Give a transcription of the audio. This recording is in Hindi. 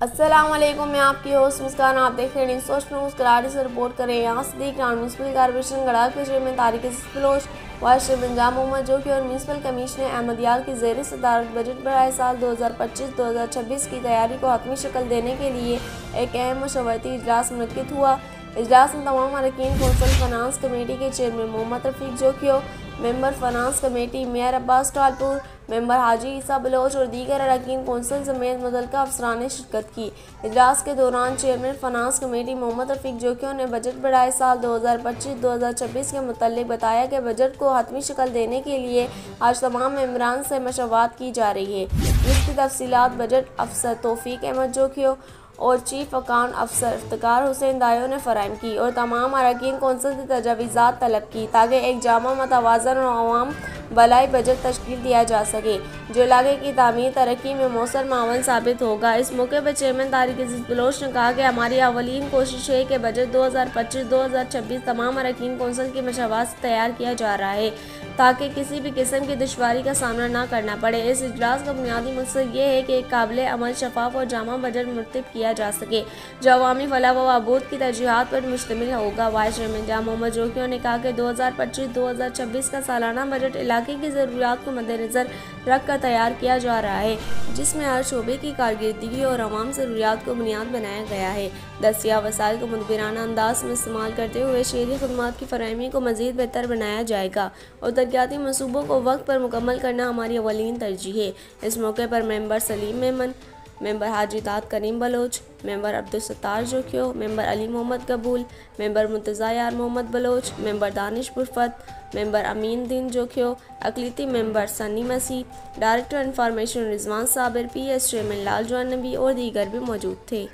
अस्सलामुअलैकुम, मैं आपकी होस्ट मुस्कान। आप देख रहे हैं सोच में मुस्कुराहट से रिपोर्ट करें। यहाँ सदीक म्यूनसिपल कॉर्पोरेशन गढ़ा के chairman Tariq Baloch, vice chairman Jam Mohammad Joki और म्यूनसिपल कमिश्नर अहमद यार की ज़ेर सदारत बजट बराए साल 2025-2026 की तैयारी को हतमी शक्ल देने के लिए एक अहम मशवरती इजलास मुनक्किद हुआ। इजलास में तमाम अरकान कौंसल फाइनेंस कमेटी के chairman Mohammad Rafiq Jokhio, member finance committee mayor Abbas Talpur, member Haji Isa Baloch और दीगर अरकान कौंसल समेत मुतल्लिका अफसरान ने शिरकत की। इजलास के दौरान chairman finance committee Mohammad Rafiq Jokhio ने बजट बढ़ाए साल 2025-2026 के मुतालिक बताया कि बजट को हतमी शक्ल देने के लिए आज तमाम मेंबरान से मशवरात की जा रही है, जिसकी तफसीलात बजट अफसर तौफीक अहमद जोकियो और चीफ अकाउंट अफसर इफ्तिकार हुसैन दायो ने फराहम की और तमाम अरकान कौंसल से तजावीज़ात तलब की ताकि एक जामा मतवाज़न और अवाम भलाई बजट तश्कील दिया जा सके जो इलाके की तामीर तरक्की में मौसर मावन साबित होगा। इस मौके पर चेयरमैन तारिक बलोच ने कहा कि हमारी अवलीन कोशिश है कि बजट 2025-2026 तमाम अरकान कौंसल की मशवरात से तैयार किया जा रहा है ताकि किसी भी किस्म की दुश्वारी का सामना न करना पड़े। इस इजलास का बुनियादी मकसद ये है कि एक काबिल अमल, शफाफ और जामा बजट मुरतब किया जा सके जो अवामी फलाह व बहबूद की तरजीहात पर मुश्तमिल होगा। वाइस चेयरमैन जाम मोहम्मद जोकियो ने कहा कि 2025-2026 का सालाना बजट इलाके की ज़रूरियात को मद्देनज़र रख कर तैयार किया जा रहा है, जिसमें हर शोबे की कारकर्दगी और अवाम ज़रूरियात को बुनियाद बनाया गया है। दस्तियाब वसाइल को मुदबिराना अंदाज में इस्तेमाल करते हुए शहरी खदमात की फराहमी को मज़ीद बेहतर बनाया जाएगा और तरक्याती मनसूबों को वक्त पर मुकम्मल करना हमारी अवलीन तरजीह है। इस मौके पर member Salim Memon, member Haji Tat Karim Baloch, member Abdul Sattar Jokhio, member Ali Mohammad Kabool, member Murtaza Yar Mohammad Baloch, member Danish Burfat, member Amin Din Jokhio, अकलीती member Sunny Masih, director information Rizwan Sabir, PS chairman Lal Jawan Nabi और दीगर भी मौजूद थे।